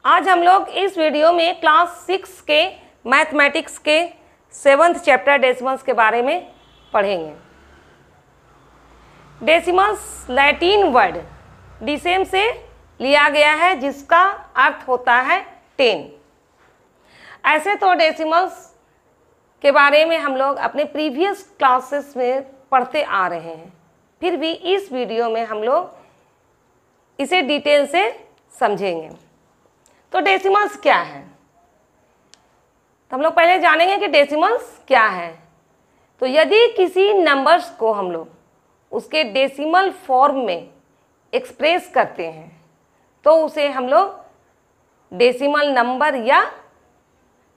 आज हम लोग इस वीडियो में क्लास 6 के मैथमेटिक्स के 7th चैप्टर डेसिमल्स के बारे में पढ़ेंगे। डेसिमल्स लैटिन वर्ड डिसेम से लिया गया है जिसका अर्थ होता है 10। ऐसे तो डेसिमल्स के बारे में हम लोग अपने प्रीवियस क्लासेस में पढ़ते आ रहे हैं, फिर भी इस वीडियो में हम लोग इसे डिटेल से समझेंगे। तो डेसिमल्स क्या है, तो हम लोग पहले जानेंगे कि डेसिमल्स क्या है। तो यदि किसी नंबर्स को हम लोग उसके डेसिमल फॉर्म में एक्सप्रेस करते हैं तो उसे हम लोग डेसिमल नंबर या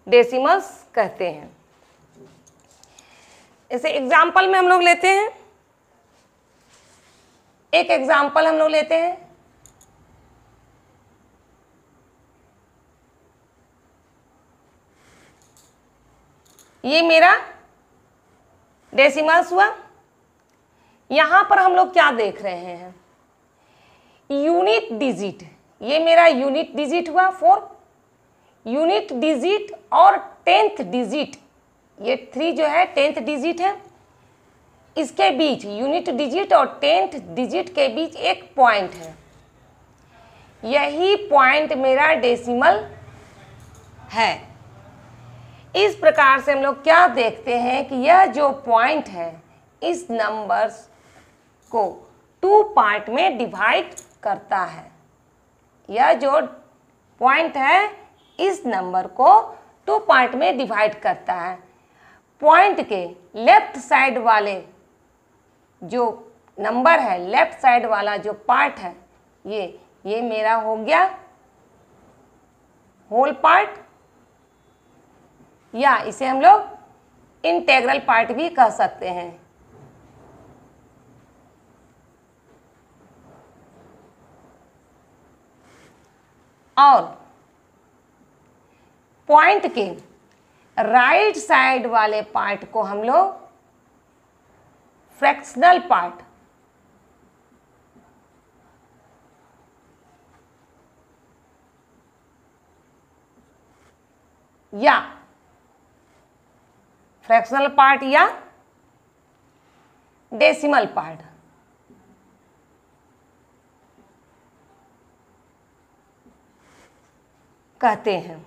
डेसिमल्स कहते हैं। इसे एग्जाम्पल में हम लोग लेते हैं, एक एग्जाम्पल हम लोग लेते हैं। ये मेरा डेसिमल्स हुआ। यहाँ पर हम लोग क्या देख रहे हैं, यूनिट डिजिट। ये मेरा यूनिट डिजिट हुआ 4, यूनिट डिजिट और 10th डिजिट, ये 3 जो है 10th डिजिट है। इसके बीच यूनिट डिजिट और 10th डिजिट के बीच एक पॉइंट है, यही पॉइंट मेरा डेसिमल है। इस प्रकार से हम लोग क्या देखते हैं कि यह जो पॉइंट है इस नंबर्स को 2 पार्ट में डिवाइड करता है। यह जो पॉइंट है इस नंबर को 2 पार्ट में डिवाइड करता है। पॉइंट के लेफ्ट साइड वाले जो नंबर है, लेफ्ट साइड वाला जो पार्ट है, ये मेरा हो गया होल पार्ट, या इसे हम लोग इंटेग्रल पार्ट भी कह सकते हैं। और पॉइंट के राइट साइड वाले पार्ट को हम लोग फ्रैक्शनल पार्ट या फ्रैक्शनल पार्ट या डेसिमल पार्ट कहते हैं।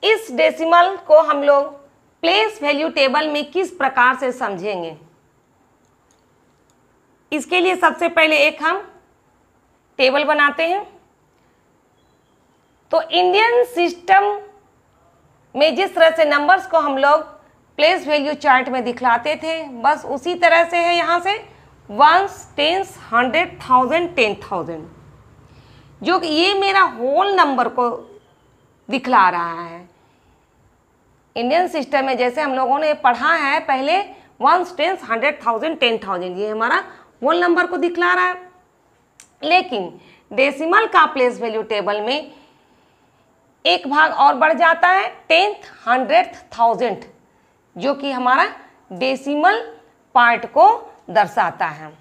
इस डेसिमल को हम लोग प्लेस वैल्यू टेबल में किस प्रकार से समझेंगे, इसके लिए सबसे पहले एक हम टेबल बनाते हैं। तो इंडियन सिस्टम में जिस तरह से नंबर्स को हम लोग प्लेस वैल्यू चार्ट में दिखलाते थे, बस उसी तरह से है। यहाँ से 1s, 10s, 100, 1000, 10,000, जो कि ये मेरा होल नंबर को दिखला रहा है। इंडियन सिस्टम में जैसे हम लोगों ने पढ़ा है पहले 1s, 10s, 100, 1000, 10,000, ये हमारा होल नंबर को दिखला रहा है। लेकिन डेसिमल का प्लेस वैल्यू टेबल में एक भाग और बढ़ जाता है, 10th, 100th, 1000, जो कि हमारा डेसिमल पार्ट को दर्शाता है।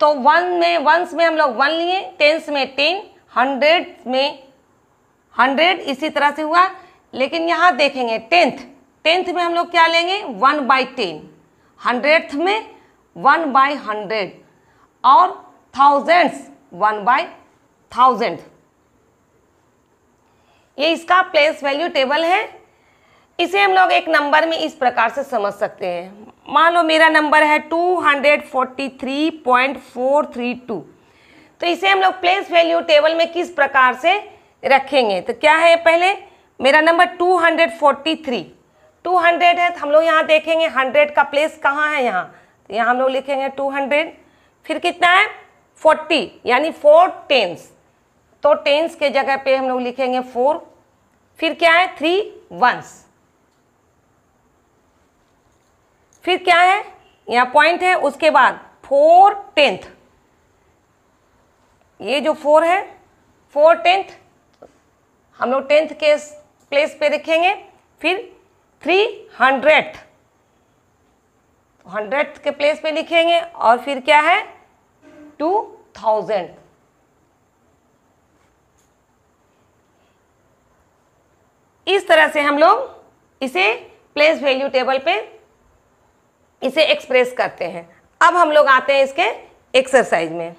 तो 1s में हम लोग 1 लिए, 10s में 10, 100 में 100, इसी तरह से हुआ। लेकिन यहाँ देखेंगे 10th में हम लोग क्या लेंगे, 1/10, 100th में 1/100 और 1000s 1/1000। ये इसका प्लेस वैल्यू टेबल है। इसे हम लोग एक नंबर में इस प्रकार से समझ सकते हैं। मान लो मेरा नंबर है 243.432, तो इसे हम लोग प्लेस वैल्यू टेबल में किस प्रकार से रखेंगे, तो क्या है, पहले मेरा नंबर 243, 200 है, तो हम लोग यहाँ देखेंगे 100 का प्लेस कहाँ है, यहाँ, तो यहाँ हम लोग लिखेंगे 200। फिर कितना है 40, यानी 4 10s, तो 10s के जगह पे हम लोग लिखेंगे 4। फिर क्या है 3 1s, फिर क्या है, यहाँ पॉइंट है, उसके बाद 4 10th, ये जो 4 है 4 10th, हम लोग 10th के प्लेस पे रखेंगे। फिर 300th, 100th के प्लेस पे लिखेंगे। और फिर क्या है 2000, इस तरह से हम लोग इसे प्लेस वैल्यू टेबल पे इसे एक्सप्रेस करते हैं। अब हम लोग आते हैं इसके एक्सरसाइज में।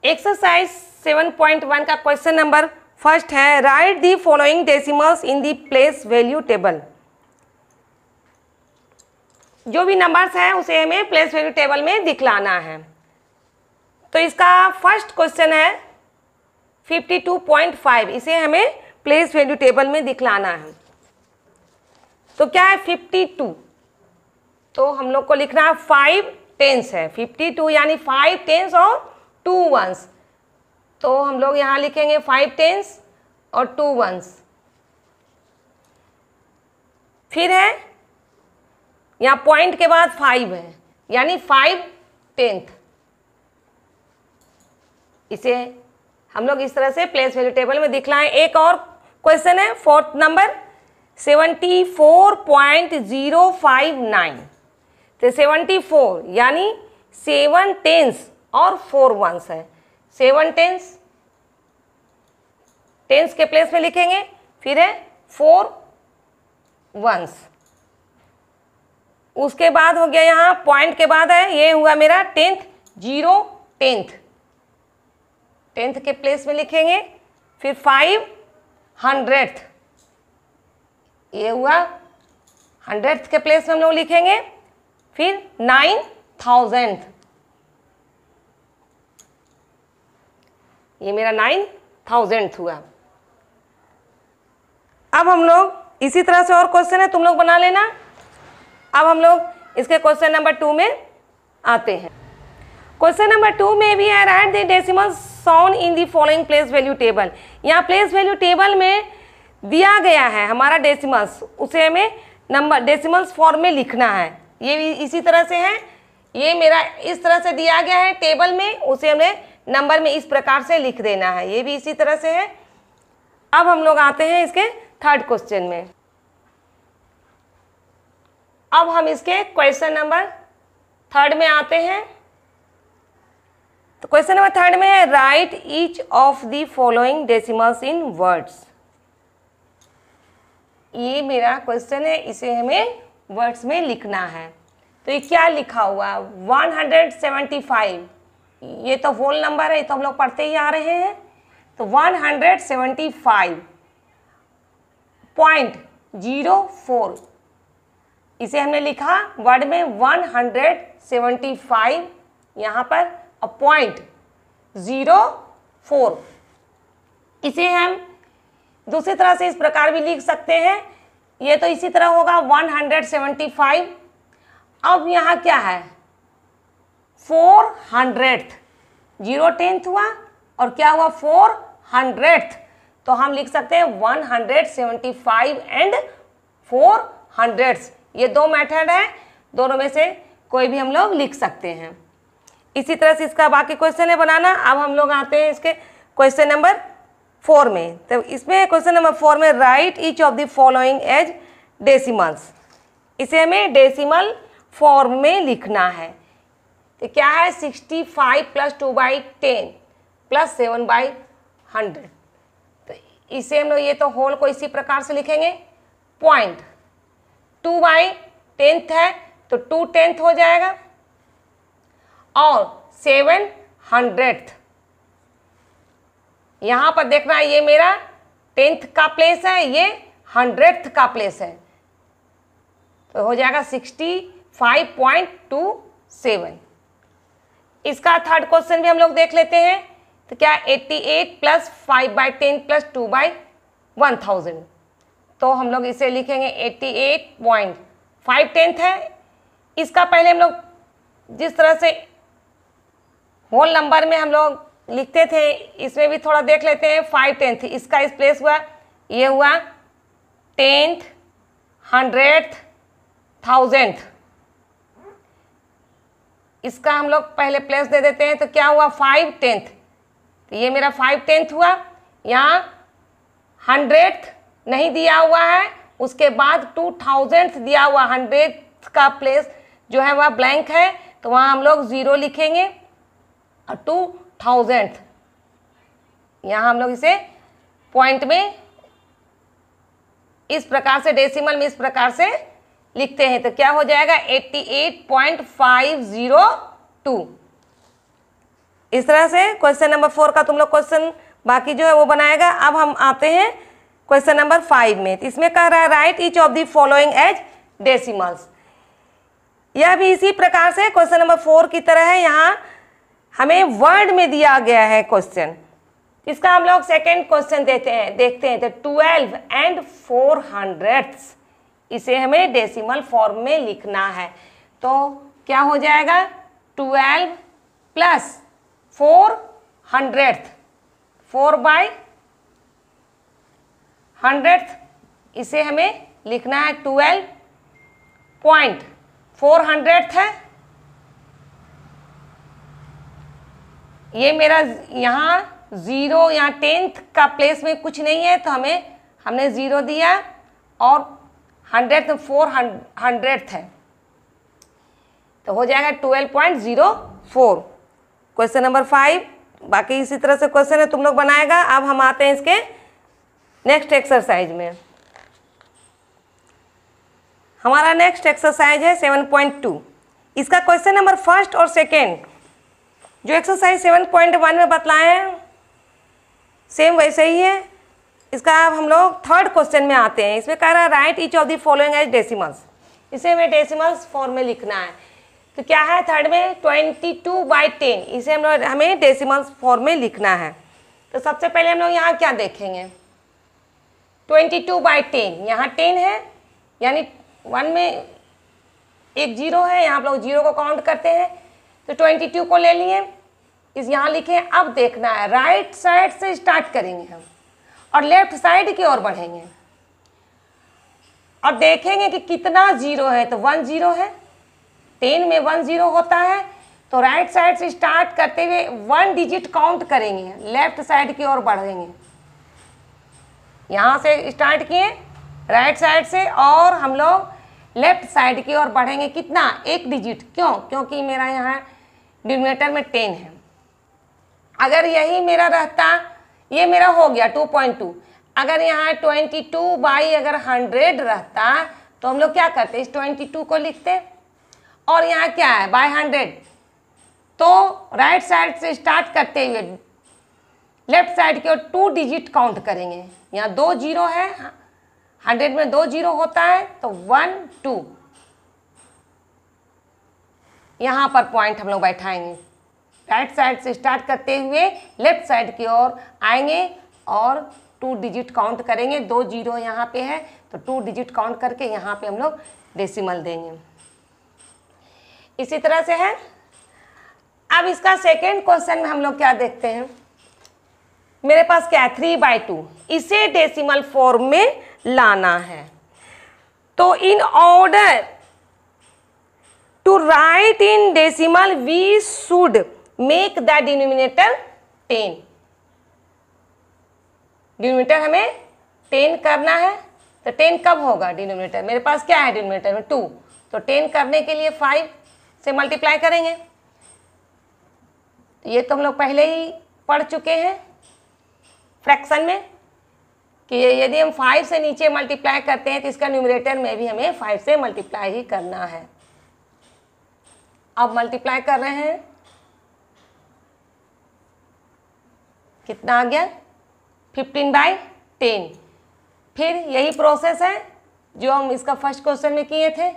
एक्सरसाइज 7.1 का क्वेश्चन नंबर फर्स्ट है, write the following decimals in the place value table. जो भी नंबर्स हैं उसे हमें प्लेस वैल्यू टेबल में दिखलाना है। तो इसका फर्स्ट क्वेश्चन है 52.5, इसे हमें प्लेस वैल्यू टेबल में दिखलाना है। तो क्या है 52, तो हम लोग को लिखना है 5 टेंस है। 52 यानी 5 टेंस और 2 वंस, तो हम लोग यहाँ लिखेंगे 5 टेंस और 2 वंस। फिर है यहाँ पॉइंट के बाद 5 है यानी 5 टेंथ। इसे हम लोग इस तरह से प्लेस वैल्यू टेबल में दिखलाएं। एक और क्वेश्चन है फोर्थ नंबर 74.059। तो 74 यानी 7 टेंस और 4 वंस है। 7 टेंस के प्लेस में लिखेंगे, फिर है 4 वंस। उसके बाद हो गया यहाँ पॉइंट के बाद है, ये हुआ मेरा 10th, 0 10th के प्लेस में लिखेंगे, फिर 5 100th, ये हुआ 100th के प्लेस में हम लोग लिखेंगे, फिर 9000th, ये मेरा 9000th हुआ। अब हम लोग इसी तरह से और क्वेश्चन है, तुम लोग बना लेना। अब हम लोग इसके क्वेश्चन नंबर 2 में आते हैं। क्वेश्चन नंबर 2 में भी है, right the decimals sound in the following place value table. यहाँ प्लेस वैल्यू टेबल में दिया गया है हमारा डेसिमल्स, उसे हमें नंबर डेसिमल्स फॉर्म में लिखना है। ये भी इसी तरह से है, ये मेरा इस तरह से दिया गया है टेबल में, उसे हमें नंबर में इस प्रकार से लिख देना है। ये भी इसी तरह से है। अब हम लोग आते हैं इसके थर्ड क्वेश्चन में। अब हम इसके क्वेश्चन नंबर 3 में आते हैं। तो क्वेश्चन नंबर 3 में है, write each of the following decimals in words. ये मेरा क्वेश्चन है, इसे हमें वर्ड्स में लिखना है। तो ये क्या लिखा हुआ 175, ये तो होल नंबर है, ये तो हम लोग पढ़ते ही आ रहे हैं। तो 175.04, इसे हमने लिखा वर्ड में 175 यहाँ पर पॉइंट 04। इसे हम दूसरी तरह से इस प्रकार भी लिख सकते हैं, ये तो इसी तरह होगा 175। अब यहाँ क्या है 400th, 0 10th हुआ और क्या हुआ 400th, तो हम लिख सकते हैं 175 एंड 400th। ये 2 मेथड है, दोनों में से कोई भी हम लोग लिख सकते हैं। इसी तरह से इसका बाकी क्वेश्चन है बनाना। अब हम लोग आते हैं इसके क्वेश्चन नंबर 4 में। तो इसमें क्वेश्चन नंबर 4 में, write each of the following as decimals. इसे हमें डेसिमल फॉर्म में लिखना है। तो क्या है 65 + 2/10 + 7/100। तो इसे हम लोग, ये तो होल को इसी प्रकार से लिखेंगे। पॉइंट 2/10 है तो 2 10th हो जाएगा, और 700th, यहाँ पर देखना ये मेरा 10th का प्लेस है, ये 100th का प्लेस है, तो हो जाएगा 65.27। इसका थर्ड क्वेश्चन भी हम लोग देख लेते हैं। तो क्या 88 + 5/10 + 2/1000, तो हम लोग इसे लिखेंगे 88.5 है। इसका पहले हम लोग जिस तरह से होल नंबर में हम लोग लिखते थे, इसमें भी थोड़ा देख लेते हैं। 5 10th, इसका इस प्लेस हुआ, ये हुआ 10th, 100th, 1000th। इसका हम लोग पहले प्लेस दे देते हैं, तो क्या हुआ 5 10th, तो ये मेरा 5 10th हुआ। यहाँ 100th नहीं दिया हुआ है, उसके बाद 2000th दिया हुआ, 100th का प्लेस जो है वह ब्लैंक है, तो वहाँ हम लोग 0 लिखेंगे, और 2000th यहाँ हम लोग इसे पॉइंट में इस प्रकार से, डेसिमल में इस प्रकार से लिखते हैं तो क्या हो जाएगा 88.502। इस तरह से क्वेश्चन नंबर 4 का तुम लोग क्वेश्चन बाकी जो है वो बनाएगा। अब हम आते हैं क्वेश्चन नंबर 5 में। तो इसमें कह रहा है write each of the following as decimals. यह भी इसी प्रकार से क्वेश्चन नंबर 4 की तरह है। यहाँ हमें वर्ड में दिया गया है क्वेश्चन। इसका हम लोग सेकेंड क्वेश्चन देखते हैं। तो 12 and 400 इसे हमें डेसिमल फॉर्म में लिखना है। तो क्या हो जाएगा 12 प्लस 400, 4/100 इसे हमें लिखना है 12.400 है। ये मेरा यहाँ 0 यहाँ 10th का प्लेस में कुछ नहीं है तो हमने 0 दिया और 100 400 है तो हो जाएगा 12.04। क्वेश्चन नंबर 5 बाकी इसी तरह से क्वेश्चन है, तुम लोग बनाएगा। अब हम आते हैं इसके नेक्स्ट एक्सरसाइज में। हमारा नेक्स्ट एक्सरसाइज है 7.2। इसका क्वेश्चन नंबर फर्स्ट और सेकेंड जो एक्सरसाइज 7.1 में बतलाए हैं सेम वैसे ही है। इसका अब हम लोग थर्ड क्वेश्चन में आते हैं। इसमें कह रहा है write each of the following as decimals. इसे हमें डेसिमल्स फॉर्म में लिखना है। तो क्या है थर्ड में 22/10 इसे हमें डेसिमल्स फॉर्म में लिखना है। तो सबसे पहले हम लोग यहाँ क्या देखेंगे 22/10 यहाँ 10 है यानी 1 में एक 0 है, यहाँ आप लोग 0 को काउंट करते हैं तो 22 को ले लिए, इस यहाँ लिखे। अब देखना है राइट साइड से स्टार्ट करेंगे हम और लेफ्ट साइड की ओर बढ़ेंगे और देखेंगे कि कितना 0 है। तो 1 0 है, 10 में 1 0 होता है तो राइट साइड से स्टार्ट करते हुए 1 डिजिट काउंट करेंगे, लेफ्ट साइड की ओर बढ़ेंगे। यहाँ से स्टार्ट किए राइट साइड से और हम लोग लेफ्ट साइड की ओर बढ़ेंगे। कितना 1 डिजिट, क्यों? क्योंकि मेरा यहाँ डिनोमिनेटर में 10 है। अगर यही मेरा रहता, ये मेरा हो गया 2.2। अगर यहाँ 22/100 रहता तो हम लोग क्या करते इस 22 को लिखते और यहाँ क्या है बाय 100 तो राइट साइड से स्टार्ट करते हुए लेफ्ट साइड की ओर 2 डिजिट काउंट करेंगे। यहाँ 2 0 है, 100 में 2 0 होता है तो 1 2 यहाँ पर पॉइंट हम लोग बैठाएंगे। राइट साइड से स्टार्ट करते हुए लेफ्ट साइड की ओर आएंगे और 2 डिजिट काउंट करेंगे। 2 0 यहाँ पे है तो 2 डिजिट काउंट करके यहाँ पे हम लोग डेसिमल देंगे। इसी तरह से है। अब इसका सेकेंड क्वेश्चन में हम लोग क्या देखते हैं, मेरे पास क्या है 3/2 इसे डेसिमल फॉर्म में लाना है। तो in order to write in decimal we should make the denominator 10। Denominator हमें 10 करना है तो 10 कब होगा डिनोमिनेटर, मेरे पास क्या है डिनोमिनेटर में 2 तो 10 करने के लिए 5 से मल्टीप्लाई करेंगे। ये तो हम लोग पहले ही पढ़ चुके हैं फ्रैक्शन में कि यदि हम 5 से नीचे मल्टीप्लाई करते हैं तो इसका न्यूमरेटर में भी हमें 5 से मल्टीप्लाई ही करना है। अब मल्टीप्लाई कर रहे हैं, कितना आ गया 15/10। फिर यही प्रोसेस है जो हम इसका फर्स्ट क्वेश्चन में किए थे।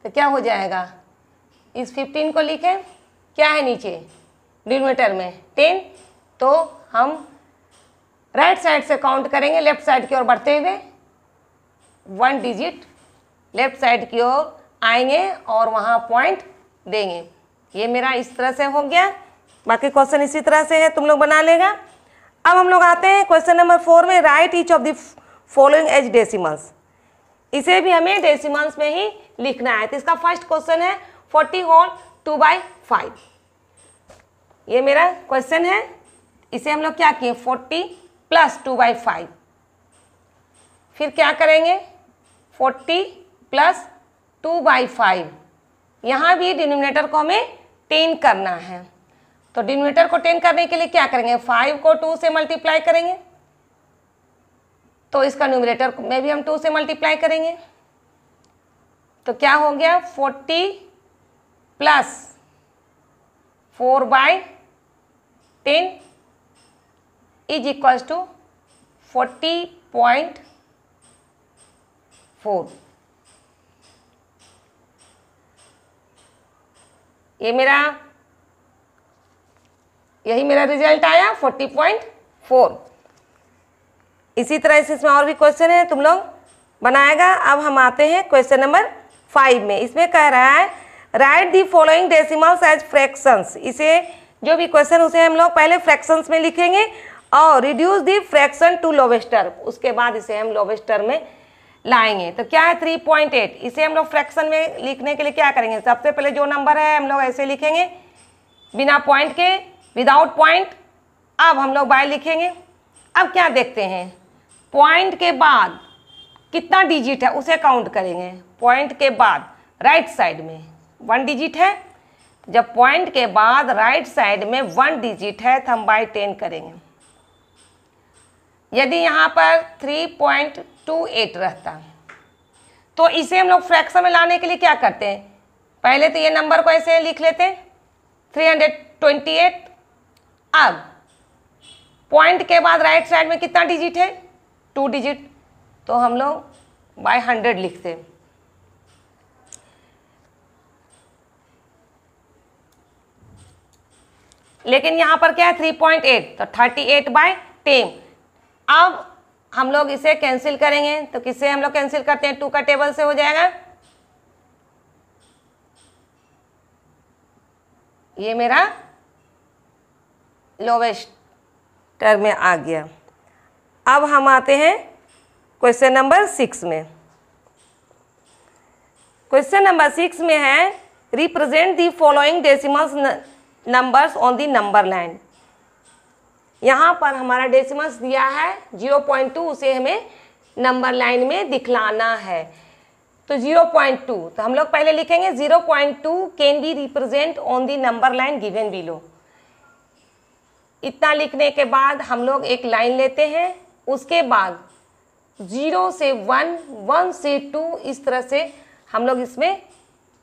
तो क्या हो जाएगा इस 15 को लिखें, क्या है नीचे डिनोमिनेटर में 10 तो हम राइट साइड से काउंट करेंगे लेफ्ट साइड की ओर बढ़ते हुए 1 डिजिट लेफ्ट साइड की ओर आएंगे और वहाँ पॉइंट देंगे। ये मेरा इस तरह से हो गया। बाकी क्वेश्चन इसी तरह से है, तुम लोग बना लेगा। अब हम लोग आते हैं क्वेश्चन नंबर 4 में write each of the following as decimals. इसे भी हमें डेसिमल्स में ही लिखना है। तो इसका फर्स्ट क्वेश्चन है 40 होल 2/5। ये मेरा क्वेश्चन है। इसे हम लोग क्या किए 40 प्लस 2/5। फिर क्या करेंगे 40 प्लस 2/5। यहाँ भी डिनोमिनेटर को हमें 10 करना है तो डिनोमिनेटर को 10 करने के लिए क्या करेंगे 5 को 2 से मल्टीप्लाई करेंगे तो इसका न्यूमरेटर में भी हम 2 से मल्टीप्लाई करेंगे, तो क्या हो गया 40 प्लस 4/10 इज इक्वल्स टू 40.4। यही मेरा रिजल्ट आया 40.4। इसी तरह से इसमें और भी क्वेश्चन है, तुम लोग बनाएगा। अब हम आते हैं क्वेश्चन नंबर 5 में। इसमें कह रहा है write the following decimals as fractions. इसे जो भी क्वेश्चन उसे हम लोग पहले फ्रैक्शंस में लिखेंगे और reduce the fraction to lobster, उसके बाद इसे हम लोवेस्टर में लाएंगे। तो क्या है 3.8, इसे हम लोग फ्रैक्शन में लिखने के लिए क्या करेंगे, सबसे पहले जो नंबर है हम लोग ऐसे लिखेंगे बिना पॉइंट के, विदाउट पॉइंट। अब हम लोग बाय लिखेंगे। अब क्या देखते हैं, पॉइंट के बाद कितना डिजिट है उसे काउंट करेंगे। पॉइंट के बाद राइट साइड में 1 डिजिट है, जब पॉइंट के बाद राइट साइड में 1 डिजिट है तो हम बाय 10 करेंगे। यदि यहाँ पर 3.28 रहता तो इसे हम लोग फ्रैक्शन में लाने के लिए क्या करते हैं, पहले तो ये नंबर को ऐसे लिख लेते हैं 328। अब पॉइंट के बाद राइट साइड में कितना डिजिट है 2 डिजिट, तो हम लोग बाय 100 लिखते हैं। लेकिन यहाँ पर क्या है 3.8, तो 38/10। अब हम लोग इसे कैंसिल करेंगे, तो किससे हम लोग कैंसिल करते हैं, 2 का टेबल से हो जाएगा। ये मेरा लोवेस्टर में आ गया। अब हम आते हैं क्वेश्चन नंबर 6 में। क्वेश्चन नंबर 6 में है represent the following decimals numbers on the number line. यहाँ पर हमारा डेसिमल्स दिया है 0.2, उसे हमें नंबर लाइन में दिखलाना है। तो 0.2, तो हम लोग पहले लिखेंगे 0.2 can be represent on the number line given below. इतना लिखने के बाद हम लोग एक लाइन लेते हैं, उसके बाद 0 से 1, 1 से 2, इस तरह से हम लोग इसमें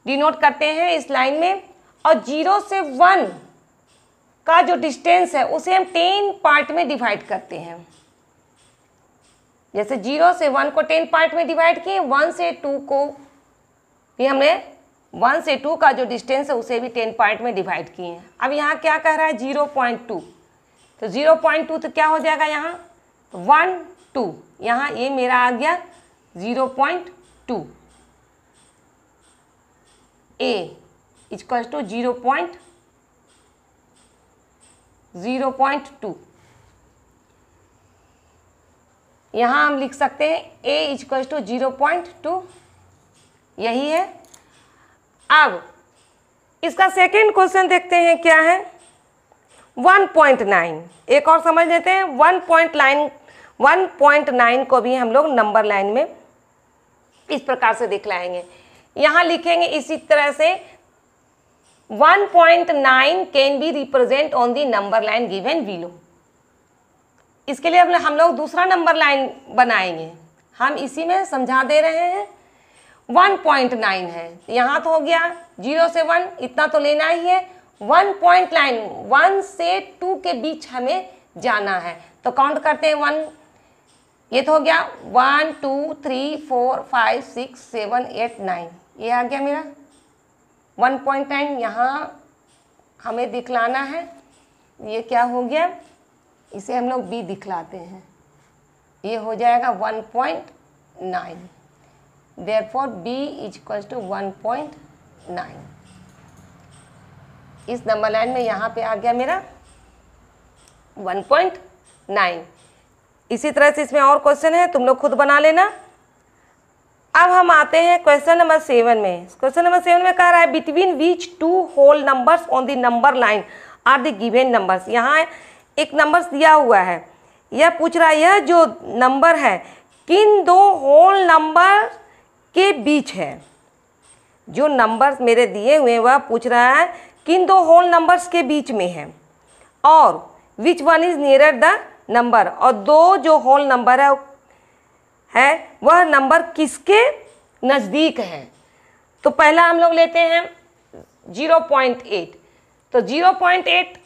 डिनोट करते हैं इस लाइन में। और 0 से 1 का जो डिस्टेंस है उसे हम 10 पार्ट में डिवाइड करते हैं। जैसे 0 से 1 को 10 पार्ट में डिवाइड किए, 1 से 2 को भी हमने 1 से 2 का जो डिस्टेंस है उसे भी 10 पार्ट में डिवाइड किए। अब यहाँ क्या कह रहा है 0.2, तो 0.2 तो क्या हो जाएगा यहाँ 1 2, यहाँ ये मेरा आ गया 0.2, A इक्वल्स टू 0.2। यहाँ हम लिख सकते हैं A इक्वल्स टू 0.2, यही है। अब इसका सेकेंड क्वेश्चन देखते हैं क्या है 1.9। एक और समझ लेते हैं 1.9 को भी हम लोग नंबर लाइन में इस प्रकार से दिखलाएंगे। यहाँ लिखेंगे इसी तरह से 1.9 can be represent on the number line given below. इसके लिए हम लोग दूसरा नंबर लाइन बनाएंगे, हम इसी में समझा दे रहे हैं। 1.9 है, यहाँ तो हो गया 0 से 1, इतना तो लेना ही है। 1.9, 1 से 2 के बीच हमें जाना है, तो काउंट करते हैं 1, ये तो हो गया 1 2 3 4 5 6 7 8 9, ये आ गया मेरा 1.9। यहाँ हमें दिखलाना है, ये क्या हो गया, इसे हम लोग B दिखलाते हैं, ये हो जाएगा 1.9। Therefore B equals to 1.9। इस नंबर लाइन में यहाँ पे आ गया मेरा 1.9। इसी तरह से इसमें और क्वेश्चन है, तुम लोग खुद बना लेना। अब हम आते हैं क्वेश्चन नंबर 7 में। क्वेश्चन नंबर 7 में कह रहा है between which 2 whole numbers on the number line are the given numbers. यहाँ एक नंबर्स दिया हुआ है, यह पूछ रहा है यह जो नंबर है किन 2 होल नंबर के बीच है। जो नंबर्स मेरे दिए हुए हैं वह पूछ रहा है किन 2 होल नंबर्स के बीच में है, और which one is nearer the number, और 2 जो होल नंबर है है वह नंबर किसके नज़दीक है। तो पहला हम लोग लेते हैं 0.8। तो 0.8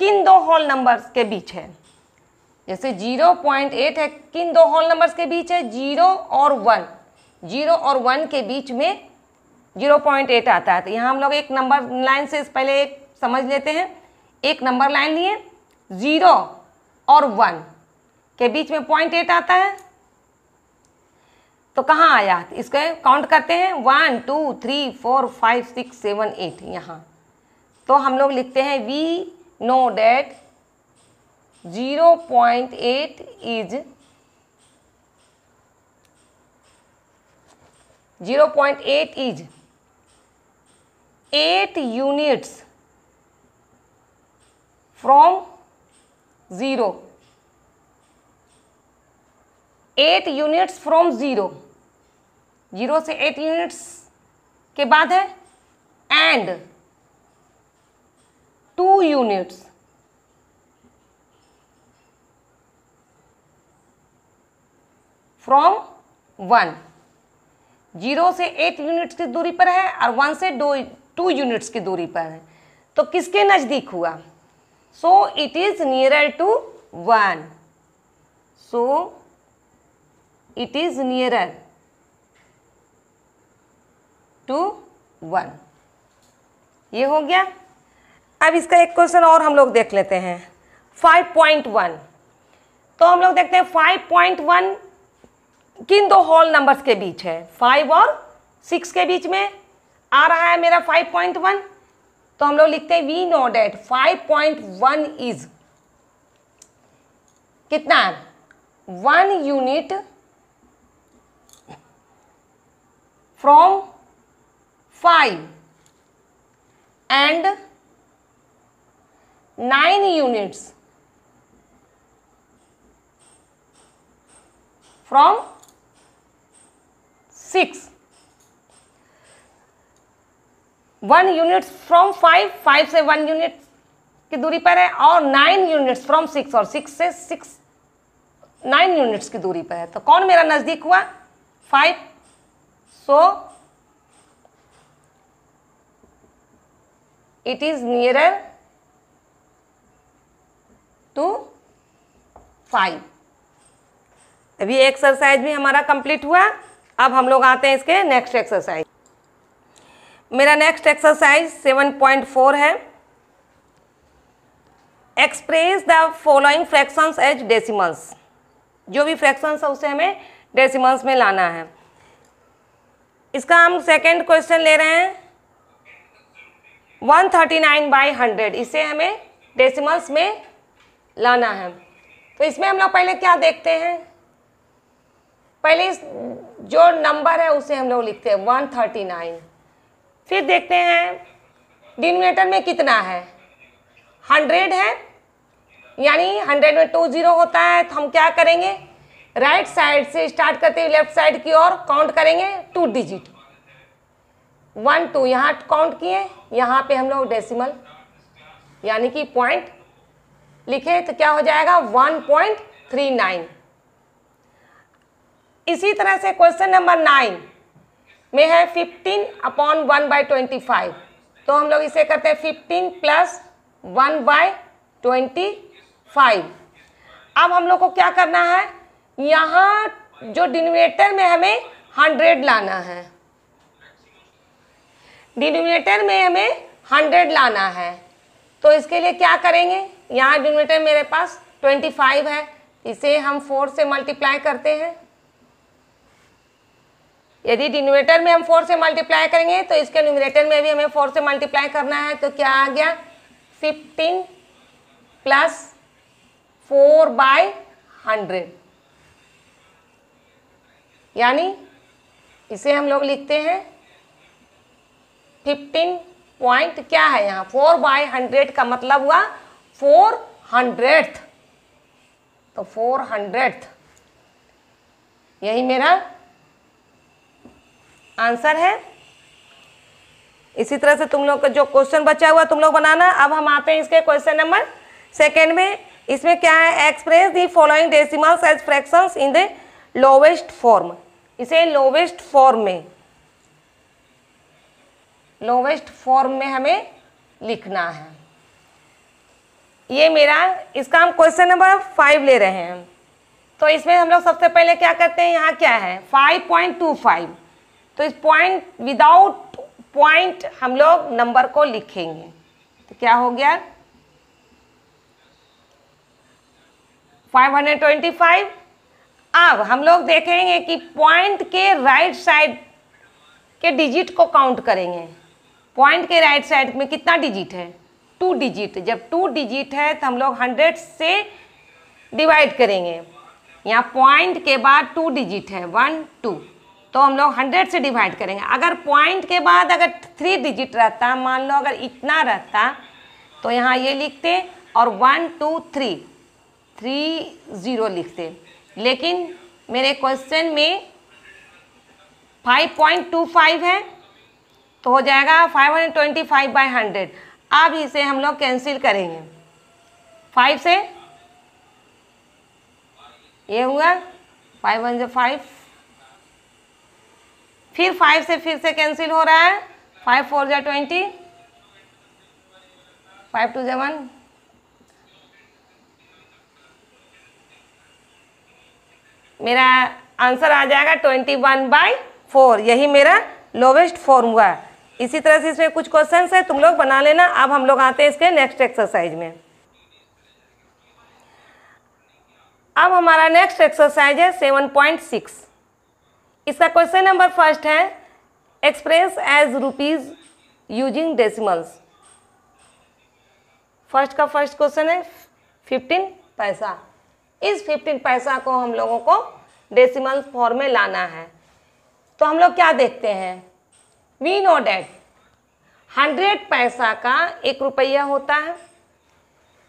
किन दो होल नंबर्स के बीच है? जैसे 0.8 है, किन दो होल नंबर्स के बीच है? 0 और 1। 0 और 1 के बीच में 0.8 आता है। तो यहाँ हम लोग एक नंबर लाइन से पहले एक समझ लेते हैं। एक नंबर लाइन लिए, 0 और 1 के बीच में 0.8 आता है। तो कहाँ आया? इसको काउंट करते हैं, 1 2 3 4 5 6 7 8 यहाँ। तो हम लोग लिखते हैं we know that 0.8 is 8 units from 0। 8 units from 0। 0 से 8 यूनिट्स के बाद है एंड 2 यूनिट्स फ्रॉम 1। 0 से 8 यूनिट्स की दूरी पर है और 1 से 2 यूनिट्स की दूरी पर है। तो किसके नज़दीक हुआ? So it is nearer to 1। So it is nearer to 1। ये हो गया। अब इसका एक क्वेश्चन और हम लोग देख लेते हैं, 5.1। तो हम लोग देखते हैं 5.1 किन दो होल नंबर्स के बीच है? 5 और 6 के बीच में आ रहा है मेरा 5.1। तो हम लोग लिखते हैं वी नो डेट 5.1 इज कितना? 1 unit from 5 and 9 units from 6। 1 units from 5, 5 से 1 यूनिट की दूरी पर है, और 9 यूनिट्स फ्रॉम 6, और 6 से 9 यूनिट्स की दूरी पर है। तो कौन मेरा नज़दीक हुआ? 5। So it is nearer to 5। अभी एक्सरसाइज भी हमारा कंप्लीट हुआ। अब हम लोग आते हैं इसके नेक्स्ट एक्सरसाइज। मेरा नेक्स्ट एक्सरसाइज 7.4 है। Express the following fractions as decimals. जो भी फ्रैक्शंस है उसे हमें डेसिमल्स में लाना है। इसका हम सेकेंड क्वेश्चन ले रहे हैं 139/100। इसे हमें डेसिमल्स में लाना है। तो इसमें हम लोग पहले क्या देखते हैं? पहले इस जो नंबर है उसे हम लोग लिखते हैं 139। फिर देखते हैं डिनोमिनेटर में कितना है? 100 है, यानी 100 में 2 0 होता है। तो हम क्या करेंगे? राइट साइड से स्टार्ट करते हुए लेफ्ट साइड की ओर काउंट करेंगे 2 डिजिट। 1 2 यहाँ काउंट किए, यहाँ पे हम लोग डेसिमल यानी कि पॉइंट लिखे, तो क्या हो जाएगा? 1.39। इसी तरह से क्वेश्चन नंबर 9 में है 15/1/25। तो हम लोग इसे करते हैं 15 + 1/25। अब हम लोग को क्या करना है? यहाँ जो डिनोमिनेटर में हमें 100 लाना है। डिनोमिनेटर में हमें 100 लाना है। तो इसके लिए क्या करेंगे? यहाँ डिनोमिनेटर मेरे पास 25 है, इसे हम 4 से मल्टीप्लाई करते हैं। यदि डिनोमिनेटर में हम 4 से मल्टीप्लाई करेंगे तो इसके न्यूमरेटर में भी हमें 4 से मल्टीप्लाई करना है। तो क्या आ गया? 15 + 4/100, यानी इसे हम लोग लिखते हैं 15 पॉइंट क्या है यहाँ? 4/100 का मतलब हुआ 400th। तो 400th यही मेरा आंसर है। इसी तरह से तुम लोग का जो क्वेश्चन बचा हुआ तुम लोग बनाना। अब हम आते हैं इसके क्वेश्चन नंबर 2 में। इसमें क्या है? Express the following decimals as fractions in the lowest form, इसे लोवेस्ट फॉर्म में हमें लिखना है। ये मेरा, इसका हम क्वेश्चन नंबर 5 ले रहे हैं। तो इसमें हम लोग सबसे पहले क्या करते हैं, यहाँ क्या है 5.25, तो इस पॉइंट विदाउट पॉइंट हम लोग नंबर को लिखेंगे। तो क्या हो गया 525। अब हम लोग देखेंगे कि पॉइंट के राइट साइड के डिजिट को काउंट करेंगे। पॉइंट के राइट साइड में कितना डिजिट है, 2 डिजिट। जब 2 डिजिट है तो हम लोग 100 से डिवाइड करेंगे। यहाँ पॉइंट के बाद 2 डिजिट है 1 2, तो हम लोग 100 से डिवाइड करेंगे। अगर पॉइंट के बाद अगर 3 डिजिट रहता, मान लो अगर इतना रहता, तो यहाँ ये लिखते और 1 2 3 3 0 लिखते। लेकिन मेरे क्वेश्चन में 5.25 है, तो हो जाएगा 525/100। अब इसे हम लोग कैंसिल करेंगे 5 से, ये हुआ 5 1 जो 5, फिर 5 से फिर से कैंसिल हो रहा है, 5 4 जा 20, 5 2 जा 1, मेरा आंसर आ जाएगा 21/4। यही मेरा लोवेस्ट फॉर्म हुआ है। इसी तरह से इसमें कुछ क्वेश्चंस है, तुम लोग बना लेना। अब हम लोग आते हैं इसके नेक्स्ट एक्सरसाइज में। अब हमारा नेक्स्ट एक्सरसाइज है 7.6। इसका क्वेश्चन नंबर फर्स्ट है express as rupees using decimals. First का फर्स्ट क्वेश्चन है 15 पैसा। इस 15 पैसा को हम लोगों को डेसिमल फॉर्म में लाना है। तो हम लोग क्या देखते हैं, वी नो डैट 100 पैसा का 1 रुपया होता है।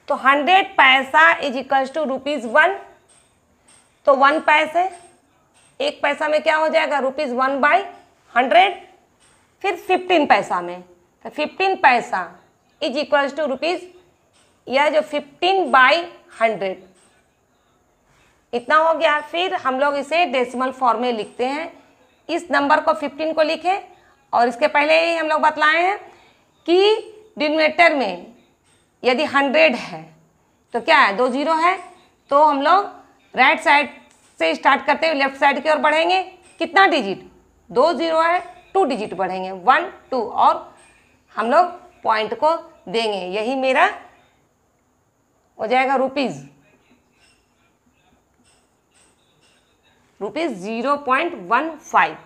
तो 100 पैसा इज इक्वल्स टू ₹1। तो 1 पैसे, 1 पैसा में क्या हो जाएगा ₹1/100। फिर 15 पैसा में, तो 15 पैसा इज इक्वल्स टू रुपीज़, यह जो 15/100 इतना हो गया। फिर हम लोग इसे डेसिमल फॉर्म में लिखते हैं। इस नंबर को 15 को लिखें, और इसके पहले ही हम लोग बतलाए हैं कि डिनोमिनेटर में यदि 100 है तो क्या है 2 0 है, तो हम लोग राइट साइड से स्टार्ट करते हुए लेफ्ट साइड की ओर बढ़ेंगे। कितना डिजिट 2 0 है, 2 डिजिट बढ़ेंगे 1 2, और हम लोग पॉइंट को देंगे। यही मेरा हो जाएगा ₹0.15,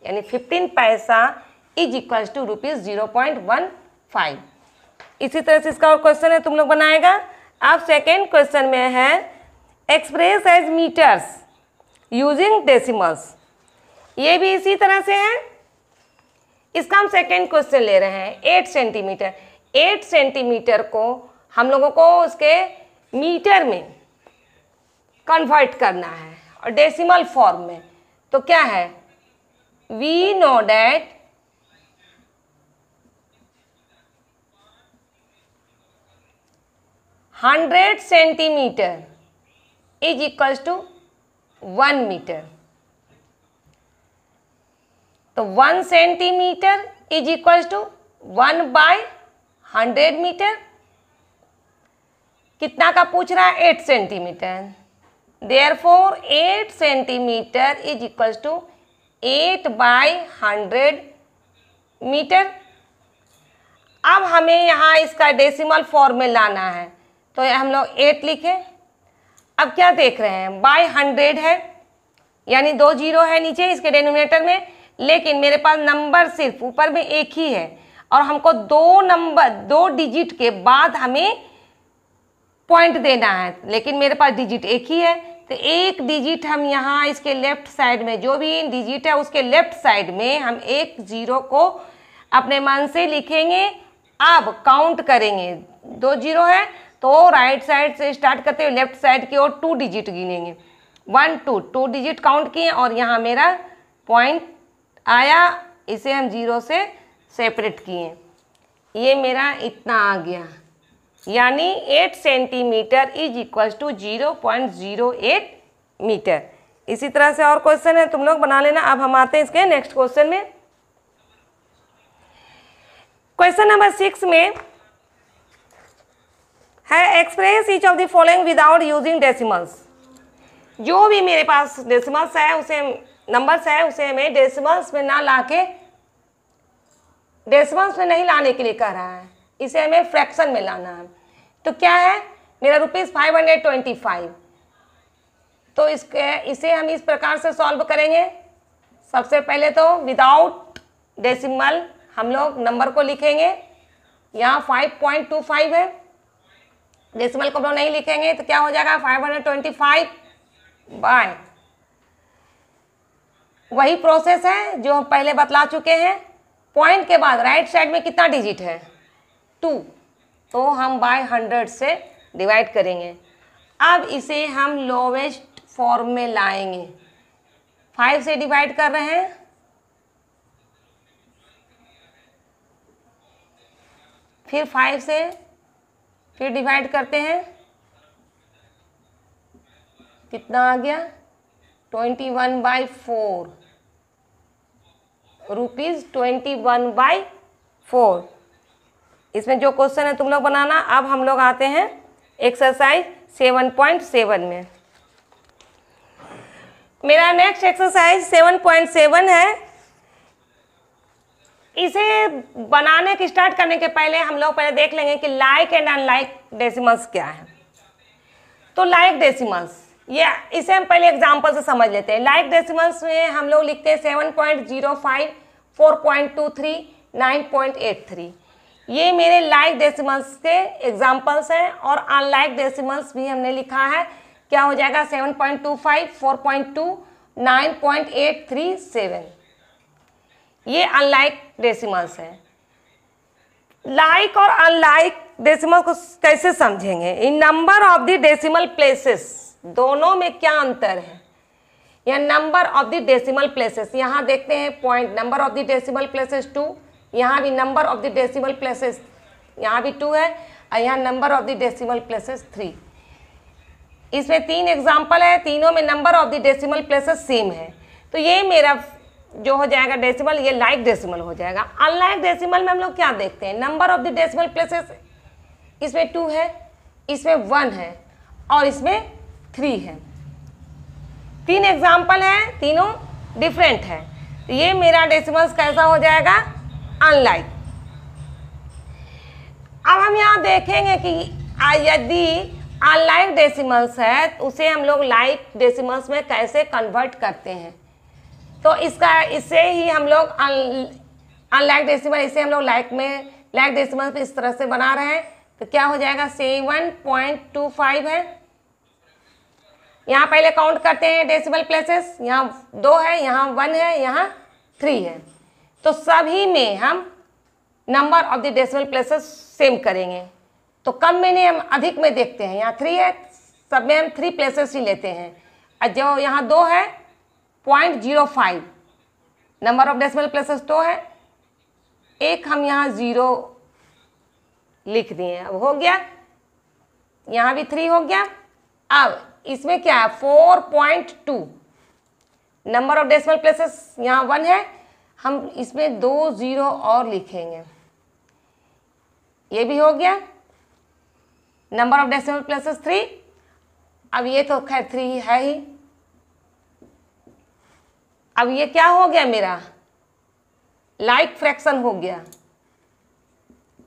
यानी 15 पैसा इज इक्वल्स टू ₹0.15। इसी तरह से इसका और क्वेश्चन है, तुम लोग बनाएगा। अब सेकेंड क्वेश्चन में है express as metres using decimals. ये भी इसी तरह से है। इसका हम सेकेंड क्वेश्चन ले रहे हैं 8 सेंटीमीटर। 8 सेंटीमीटर को हम लोगों को उसके मीटर में कन्वर्ट करना है और डेसिमल फॉर्म में। तो क्या है, we know that 100 centimetre is equals to 1 metre. तो 1 centimetre is equals to 1/100 metre. कितना का पूछ रहा है 8 centimetre. Therefore 8 centimetre is equals to 8/100 metre. अब हमें यहाँ इसका डेसिमल फॉर्म में लाना है, तो हम लोग 8 लिखें। अब क्या देख रहे हैं, बाय 100 है, यानी 2 0 है नीचे इसके डेनोमिनेटर में, लेकिन मेरे पास नंबर सिर्फ ऊपर में एक ही है, और हमको 2 डिजिट के बाद हमें पॉइंट देना है, लेकिन मेरे पास डिजिट एक ही है। तो एक डिजिट हम यहाँ इसके लेफ्ट साइड में, जो भी डिजिट है उसके लेफ्ट साइड में हम 1 0 को अपने मन से लिखेंगे। अब काउंट करेंगे, 2 0 है तो राइट साइड से स्टार्ट करते हुए लेफ्ट साइड की ओर 2 डिजिट गिनेंगे। 1 2 2 डिजिट काउंट किए, और यहाँ मेरा पॉइंट आया, इसे हम 0 से सेपरेट किए। ये मेरा इतना आ गया, यानी 8 centimetre is equals to 0.08 metre. इसी तरह से और क्वेश्चन है, तुम लोग बना लेना। अब हम आते हैं इसके नेक्स्ट क्वेश्चन में। क्वेश्चन नंबर 6 में है express each of the following without using decimals. जो भी मेरे पास डेसिमल्स है उसे, नंबर्स है उसे हमें डेसिमल्स में ना लाके, डेसिमल्स में नहीं लाने के लिए कह रहा है, इसे हमें फ्रैक्शन में लाना है। तो क्या है मेरा ₹525। तो इसे हम इस प्रकार से सॉल्व करेंगे। सबसे पहले तो विदाउट डेसिमल हम लोग नंबर को लिखेंगे। यहाँ 5.25 है, डेसिमल को हम लोग नहीं लिखेंगे तो क्या हो जाएगा 525 बाय, वही प्रोसेस है जो हम पहले बतला चुके हैं। पॉइंट के बाद राइट साइड में कितना डिजिट है 2, तो हम बाय 100 से डिवाइड करेंगे। अब इसे हम लोवेस्ट फॉर्म में लाएंगे। 5 से डिवाइड कर रहे हैं, फिर 5 से फिर डिवाइड करते हैं, कितना आ गया 21/4, ₹21/4। इसमें जो क्वेश्चन है तुम लोग बनाना। अब हम लोग आते हैं एक्सरसाइज 7.7 में। मेरा नेक्स्ट एक्सरसाइज 7.7 है। इसे बनाने की स्टार्ट करने के पहले हम लोग पहले देख लेंगे कि लाइक एंड अनलाइक डेसिमल्स क्या है। तो लाइक डेसिमल्स, ये इसे हम पहले एग्जांपल से समझ लेते हैं। लाइक डेसिमल्स में हम लोग लिखते हैं 7.05, 4.23, 9.83। ये मेरे लाइक डेसिमल्स के एग्जांपल्स हैं। और अनलाइक डेसिमल्स भी हमने लिखा है, क्या हो जाएगा 7.25, 4.2, 9.837। ये अनलाइक डेसिमल्स है। लाइक और अनलाइक डेसिमल को कैसे समझेंगे? In number of the decimal places, दोनों में क्या अंतर है? या number of the decimal places, यहाँ देखते हैं point, number of the decimal places 2, यहाँ भी number of the decimal places, यहाँ भी 2 है, और यहाँ number of the decimal places 3। इसमें 3 एग्जाम्पल है, तीनों में number of the decimal places same है। तो ये मेरा जो हो जाएगा डेसिमल, ये लाइक डेसिमल हो जाएगा। अनलाइक डेसिमल में हम लोग क्या देखते हैं? Number of the decimal places, इसमें 2 है, इसमें 1 है और इसमें 3 है। 3 एग्जाम्पल हैं, तीनों डिफरेंट है। तो ये मेरा डेसिमल्स कैसा हो जाएगा? अनलाइक। अब हम यहाँ देखेंगे कि यदि अनलाइक डेसिमल्स है तो उसे हम लोग लाइक डेसिमल्स में कैसे कन्वर्ट करते हैं। तो इससे ही हम लोग अनलाइक डेसिमल, इसे हम लोग लाइक में, लाइक डेसिमल पे इस तरह से बना रहे हैं। तो क्या हो जाएगा 7.25 है। यहाँ पहले काउंट करते हैं डेसिमल प्लेसेस, यहाँ 2 है, यहाँ 1 है, यहाँ 3 है। तो सभी में हम number of the decimal places same करेंगे। तो कम में नहीं, हम अधिक में देखते हैं। यहाँ 3 है, सब में हम 3 प्लेसेस ही लेते हैं। और जो यहाँ 2 है 0.05, नंबर ऑफ डेसिमल प्लेसेस 2 है, एक हम यहाँ 0 लिख दिए। अब हो गया, यहाँ भी 3 हो गया। अब इसमें क्या है 4.2, नंबर ऑफ डेसिमल प्लेसेस यहाँ 1 है, हम इसमें 2 0 और लिखेंगे। ये भी हो गया। नंबर ऑफ डेसिमल प्लेसेस 3, अब ये तो खैर 3 है ही। अब ये क्या हो गया मेरा? लाइक फ्रैक्शन हो गया,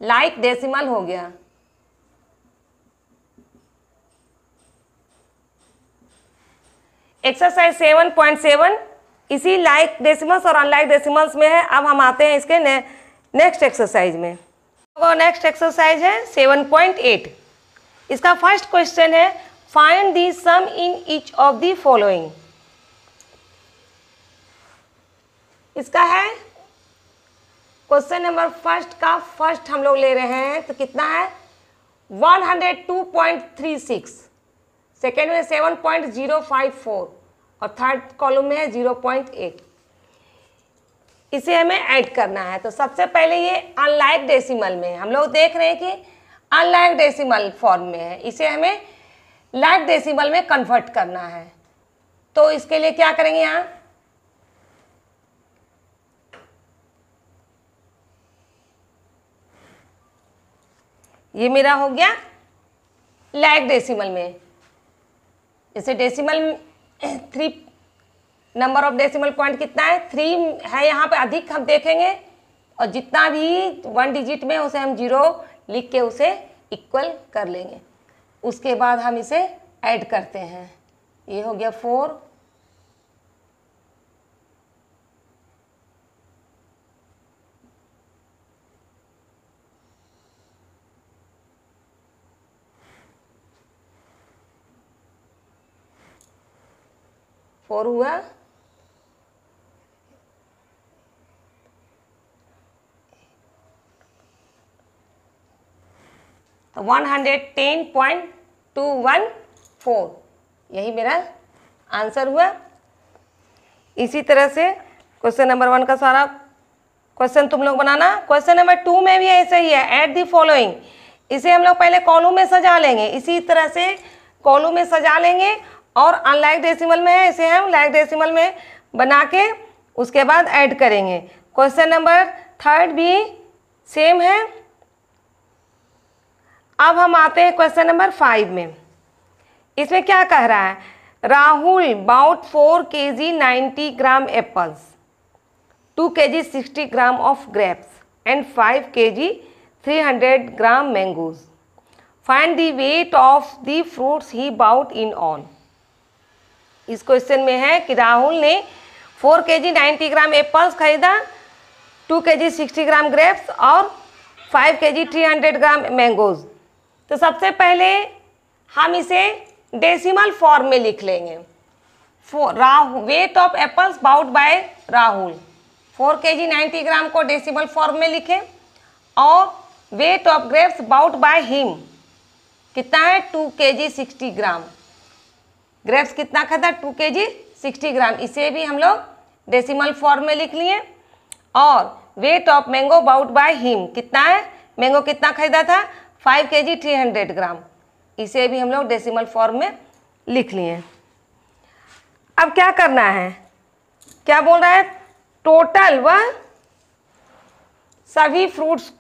लाइक डेसिमल हो गया। एक्सरसाइज 7.7 इसी लाइक डेसिमल्स और अनलाइक डेसिमल्स में है। अब हम आते हैं इसके नेक्स्ट एक्सरसाइज में। तो नेक्स्ट एक्सरसाइज है 7.8। इसका फर्स्ट क्वेश्चन है find the sum in each of the following. इसका है क्वेश्चन नंबर फर्स्ट का फर्स्ट हम लोग ले रहे हैं। तो कितना है 102.36, सेकेंड में 7.054 और थर्ड कॉलम में है 0.8। इसे हमें ऐड करना है। तो सबसे पहले ये अनलाइक डेसिमल में हम लोग देख रहे हैं कि अनलाइक डेसिमल फॉर्म में है, इसे हमें लाइक डेसिमल में कन्वर्ट करना है। तो इसके लिए क्या करेंगे, यहाँ ये मेरा हो गया लाइक डेसिमल में। जैसे decimal 3 number of decimal point कितना है, 3 है, यहाँ पे अधिक हम देखेंगे और जितना भी 1 डिजिट में उसे हम 0 लिख के उसे इक्वल कर लेंगे। उसके बाद हम इसे ऐड करते हैं। ये हो गया 4, हुआ, तो 110.214 यही मेरा आंसर हुआ। इसी तरह से क्वेश्चन नंबर 1 का सारा क्वेश्चन तुम लोग बनाना। क्वेश्चन नंबर 2 में भी ऐसे ही है, ऐड दी फॉलोइंग। इसे हम लोग पहले कॉलम में सजा लेंगे, इसी तरह से कॉलम में सजा लेंगे और अनलाइक डेसिमल में है, इसे हम लाइक डेसिमल में बना के उसके बाद ऐड करेंगे। क्वेश्चन नंबर 3 भी सेम है। अब हम आते हैं क्वेश्चन नंबर 5 में। इसमें क्या कह रहा है, Rahul bought 4 kg 90 gram apples, 2 kg 60 gram of grapes and 5 kg 300 gram mangoes. Find the weight of the fruits he bought in all. इस क्वेश्चन में है कि राहुल ने 4 kg 90 ग्राम एप्पल्स खरीदा, 2 kg 60 ग्राम ग्रेप्स और 5 kg 300 ग्राम मैंगोज। तो सबसे पहले हम इसे डेसिमल फॉर्म में लिख लेंगे। Weight of apples bought by Rahul, 4 kg 90 ग्राम को डेसिमल फॉर्म में लिखें और weight of grapes bought by him कितना है, 2 kg 60 ग्राम। ग्रेप्स कितना खरीदा, 2 kg 60 ग्राम, इसे भी हम लोग डेसिमल फॉर्म में लिख लिए। और weight of mango bought by him कितना है, मैंगो कितना खरीदा था, 5 kg 300 ग्राम, इसे भी हम लोग डेसिमल फॉर्म में लिख लिए। अब क्या करना है, क्या बोल रहा है, टोटल वह सभी फ्रूट्स,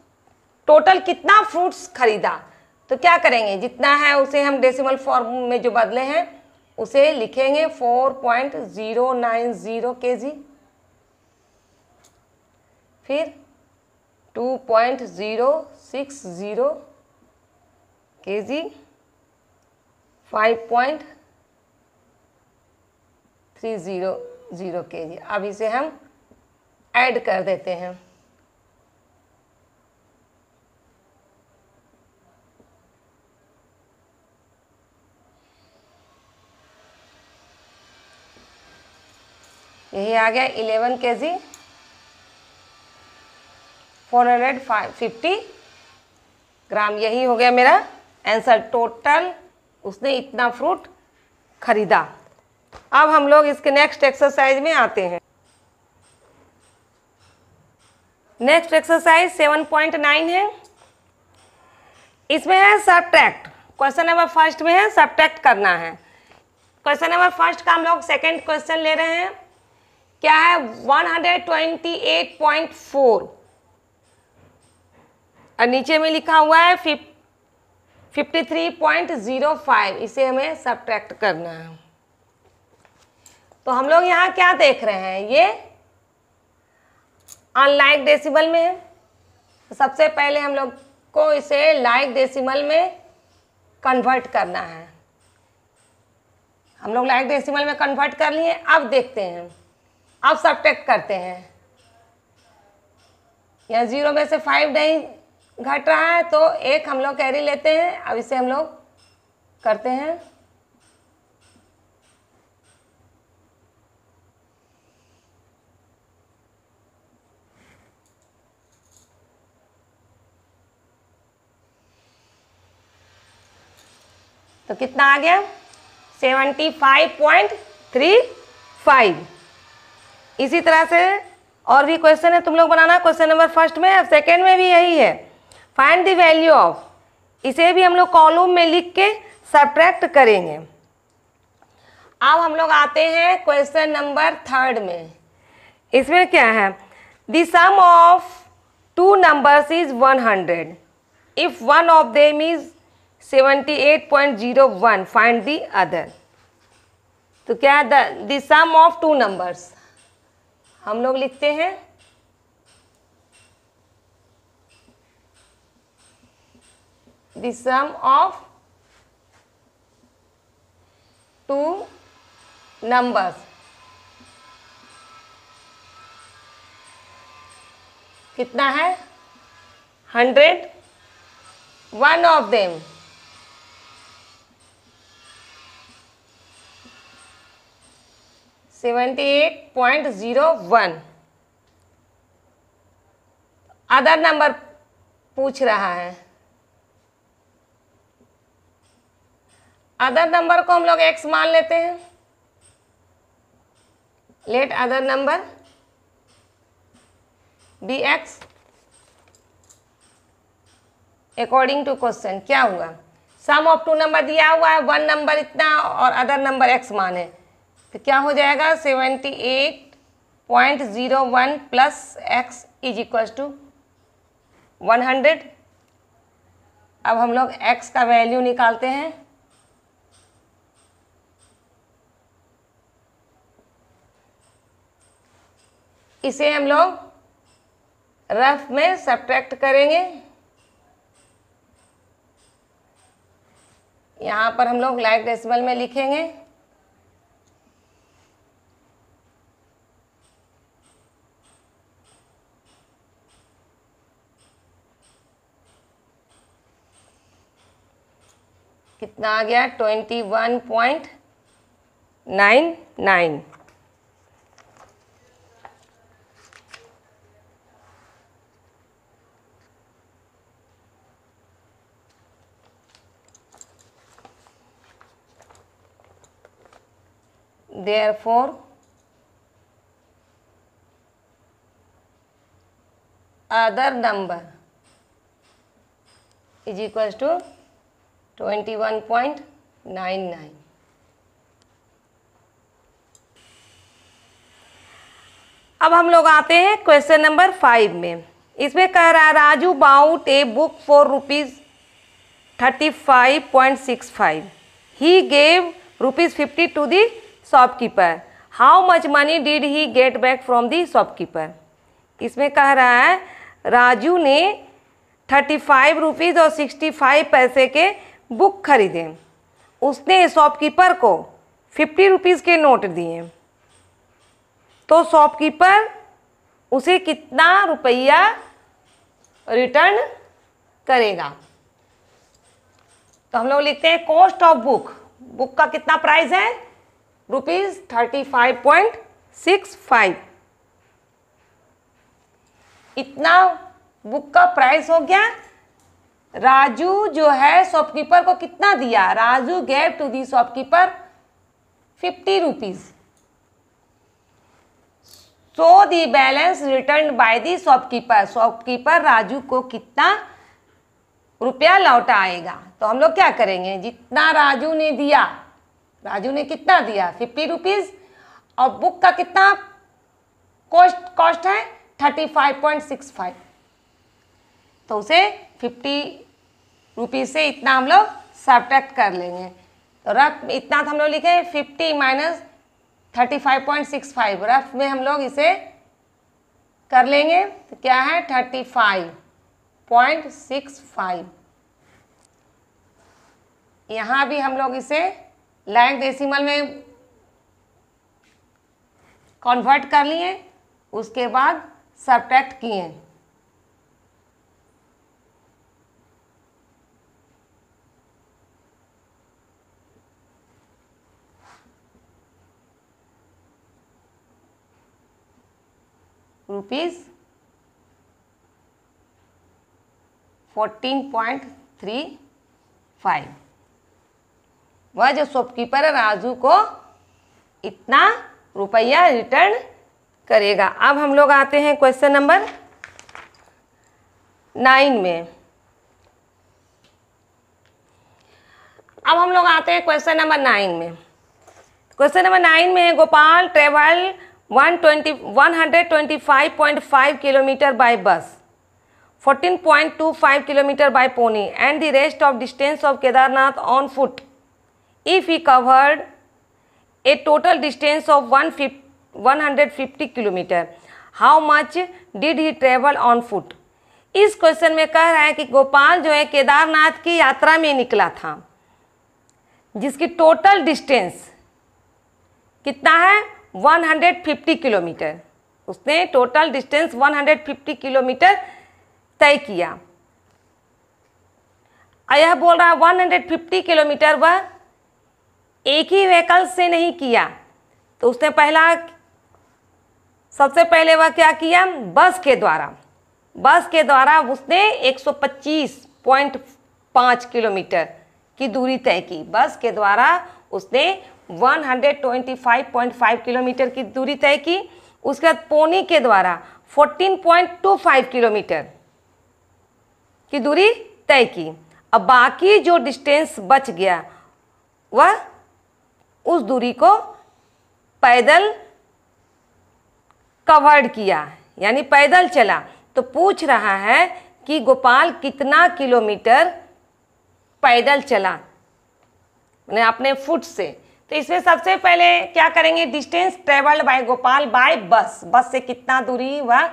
टोटल कितना फ्रूट्स खरीदा। तो क्या करेंगे, जितना है उसे हम डेसिमल फॉर्म में जो बदले हैं उसे लिखेंगे 4.090 kg, फिर 2.060 kg, 5.300 kg। अब इसे हम ऐड कर देते हैं। यही आ गया 11 kg 450 ग्राम, यही हो गया मेरा आंसर। टोटल उसने इतना फ्रूट खरीदा। अब हम लोग इसके नेक्स्ट एक्सरसाइज में आते हैं। नेक्स्ट एक्सरसाइज 7.9 है। इसमें है सब्ट्रैक्ट। क्वेश्चन नंबर 1 में है सब्ट्रैक्ट करना है। क्वेश्चन नंबर 1 का हम लोग सेकेंड क्वेश्चन ले रहे हैं। क्या है, 128.4 और नीचे में लिखा हुआ है 53.05। इसे हमें सब्ट्रैक्ट करना है। तो हम लोग यहाँ क्या देख रहे हैं, ये अनलाइक डेसिमल में है। तो सबसे पहले हम लोग को इसे लाइक डेसिमल में कन्वर्ट करना है। हम लोग लाइक डेसिमल में कन्वर्ट कर लिए। अब देखते हैं, अब सब्ट्रैक्ट करते हैं। यहाँ 0 में से 5 नहीं घट रहा है तो 1 हम लोग कैरी लेते हैं। अब इसे हम लोग करते हैं। तो कितना आ गया, 75.35। इसी तरह से और भी क्वेश्चन है, तुम लोग बनाना। क्वेश्चन नंबर 1 में, अब सेकेंड में भी यही है, फाइंड द वैल्यू ऑफ। इसे भी हम लोग कॉलम में लिख के सब्ट्रैक्ट करेंगे। अब हम लोग आते हैं क्वेश्चन नंबर 3 में। इसमें क्या है, the sum of two numbers is 100 if one of them is 78.01 find the other. तो क्या है, the sum of two numbers हम लोग लिखते हैं the sum of two numbers कितना है 100, one of them 78.01। Other number पूछ रहा है, अदर नंबर को हम लोग x मान लेते हैं। Let other number be x according to question. क्या हुआ, सम ऑफ टू नंबर दिया हुआ है, वन नंबर इतना और अदर नंबर x मान है, तो क्या हो जाएगा 78.01 plus x is equal to 100। अब हम लोग x का वैल्यू निकालते हैं। इसे हम लोग रफ में सब्ट्रैक्ट करेंगे। यहाँ पर हम लोग लाइक डेसिमल में लिखेंगे। कितना आ गया 21.99। Therefore, other number is equals to 21.99। अब हम लोग आते हैं क्वेश्चन नंबर 5 में। इसमें कह रहा है Raju bought a book for ₹35.65। He gave ₹50 to the shopkeeper. How much money did he get back from the shopkeeper. इसमें कह रहा है राजू ने 35 रुपीज़ और 65 पैसे के बुक खरीदे, उसने शॉपकीपर को 50 रुपीज़ के नोट दिए, तो शॉपकीपर उसे कितना रुपया रिटर्न करेगा। तो हम लोग लिखते हैं कॉस्ट ऑफ बुक, बुक का कितना प्राइस है ₹35.65। इतना बुक का प्राइस हो गया। राजू जो है शॉपकीपर को कितना दिया, Raju gave to the shopkeeper 50 rupees. So the balance return by the shopkeeper. Shopkeeper Raju को कितना रुपया लौटा आएगा। तो हम लोग क्या करेंगे, जितना राजू ने दिया, राजू ने कितना दिया 50 रुपीज, और बुक का कितना कॉस्ट है 35.65, तो उसे 50 रुपीज से इतना हम लोग सब्ट्रैक्ट कर लेंगे। तो रफ इतना तो हम लोग लिखे 50 माइनस 35.65, रफ में हम लोग इसे कर लेंगे। तो क्या है 35.65। यहाँ भी हम लोग इसे लाइक डेसिमल में कन्वर्ट कर लिए, उसके बाद सब्ट्रैक्ट किए। ₹14.35। वह जो शॉपकीपर है राजू को इतना रुपया रिटर्न करेगा। अब हम लोग आते हैं क्वेश्चन नंबर 9 में। अब हम लोग आते हैं क्वेश्चन नंबर 9 में। क्वेश्चन नंबर 9 में है Gopal travel 125.5 kilometre by bus, 14.25 kilometre by pony and the rest of distance of Kedarnath on foot if he covered a total distance of 150 kilometre, how much did he travel on foot. इस question में कह रहा है कि गोपाल जो है केदारनाथ की यात्रा में निकला था, जिसकी टोटल डिस्टेंस कितना है 150 किलोमीटर। उसने टोटल डिस्टेंस 150 किलोमीटर तय किया। यह बोल रहा है 150 किलोमीटर वह एक ही व्हीकल से नहीं किया, तो उसने सबसे पहले वह क्या किया, बस के द्वारा उसने 125.5 किलोमीटर की दूरी तय की। बस के द्वारा उसने 125.5 किलोमीटर की दूरी तय की। उसके बाद पोनी के द्वारा 14.25 किलोमीटर की दूरी तय की। अब बाकी जो डिस्टेंस बच गया वह उस दूरी को पैदल कवर्ड किया, यानी पैदल चला। तो पूछ रहा है कि गोपाल कितना किलोमीटर पैदल चला, मैंने अपने फुट से। तो इसमें सबसे पहले क्या करेंगे, distance travelled by Gopal by bus, bus से कितना दूरी वह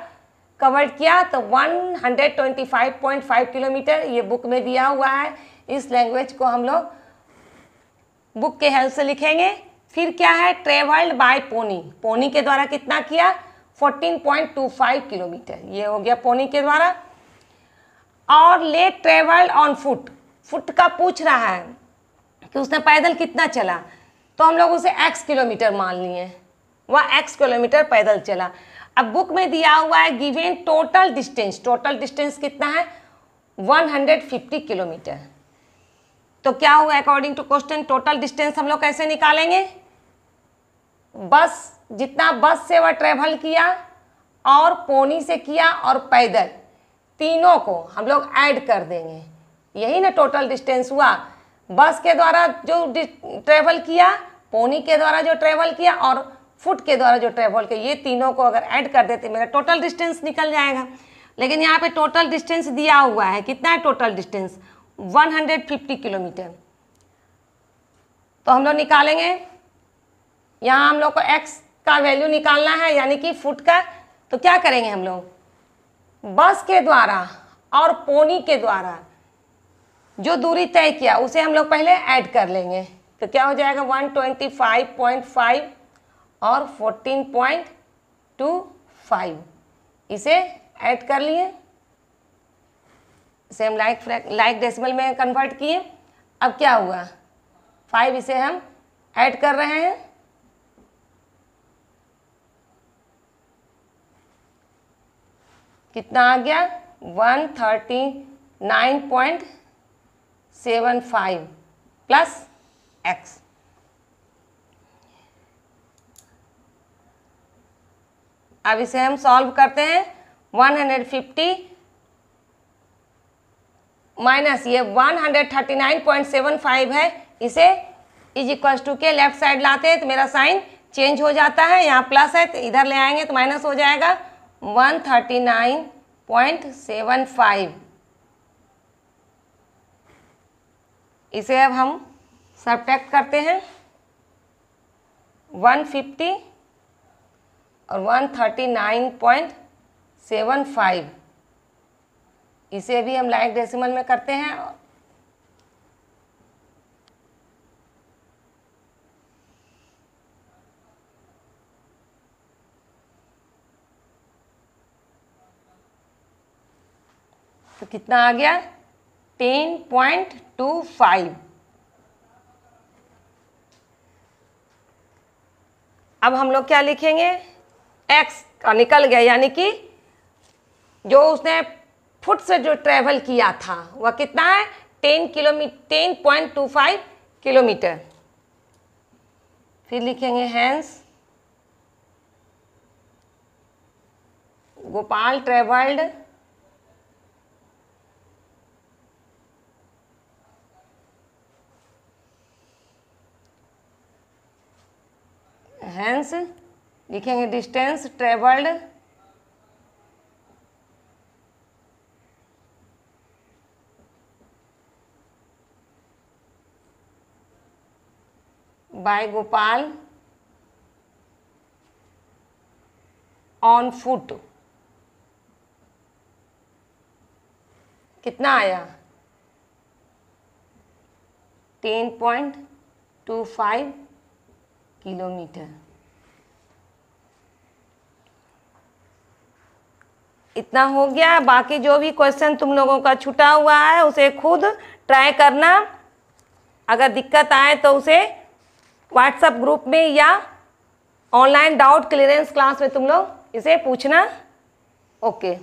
कवर्ड किया, तो 125.5 किलोमीटर। ये बुक में दिया हुआ है, इस लैंग्वेज को हम लोग बुक के हेल्प से लिखेंगे। फिर क्या है, ट्रेवल्ड बाय पोनी, पोनी के द्वारा कितना किया 14.25 किलोमीटर, ये हो गया पोनी के द्वारा। और let travelled on foot, foot का पूछ रहा है कि उसने पैदल कितना चला, तो हम लोग उसे x किलोमीटर मान लिए, वह x किलोमीटर पैदल चला। अब बुक में दिया हुआ है given total distance, total distance कितना है 150 किलोमीटर। तो क्या हुआ according to question, total distance हम लोग कैसे निकालेंगे, बस जितना बस से वह ट्रेवल किया और पोनी से किया और पैदल, तीनों को हम लोग ऐड कर देंगे, यही ना टोटल डिस्टेंस हुआ। बस के द्वारा जो ट्रेवल किया, पोनी के द्वारा जो ट्रेवल किया और फुट के द्वारा जो ट्रेवल किया, ये तीनों को अगर ऐड कर देते मेरा टोटल डिस्टेंस निकल जाएगा। लेकिन यहाँ पे टोटल डिस्टेंस दिया हुआ है, कितना है टोटल डिस्टेंस 150 किलोमीटर। तो हम लोग निकालेंगे, यहाँ हम लोग को x का वैल्यू निकालना है, यानी कि फुट का। तो क्या करेंगे हम लोग, बस के द्वारा और पोनी के द्वारा जो दूरी तय किया उसे हम लोग पहले ऐड कर लेंगे। तो क्या हो जाएगा 125.5 और 14.25, इसे ऐड कर लिए, इसे हम लाइक डेसिमल में कन्वर्ट किए। अब क्या हुआ 5, इसे हम ऐड कर रहे हैं, कितना आ गया 139.75 प्लस x। अब इसे हम सॉल्व करते हैं, 150 माइनस ये 139.75 है, इसे इज इक्वल टू के लेफ्ट साइड लाते हैं तो मेरा साइन चेंज हो जाता है, यहाँ प्लस है तो इधर ले आएंगे तो माइनस हो जाएगा 139.75। इसे अब हम सब्ट्रैक्ट करते हैं, 150 और 139.75, इसे भी हम लाइक डेसिमल में करते हैं। तो कितना आ गया 10.25। अब हम लोग क्या लिखेंगे, x का निकल गया, यानी कि जो उसने फुट से जो ट्रेवल किया था वह कितना है 10.25 किलोमीटर। फिर लिखेंगे हैंस गोपाल ट्रेवल्ड 10 हैंस लिखेंगे distance travelled by Gopal on foot. कितना आया? 10.25 किलोमीटर। इतना हो गया। बाकी जो भी क्वेश्चन तुम लोगों का छूटा हुआ है उसे खुद ट्राई करना। अगर दिक्कत आए तो उसे व्हाट्सएप ग्रुप में या ऑनलाइन डाउट क्लियरेंस क्लास में तुम लोग इसे पूछना। ओके।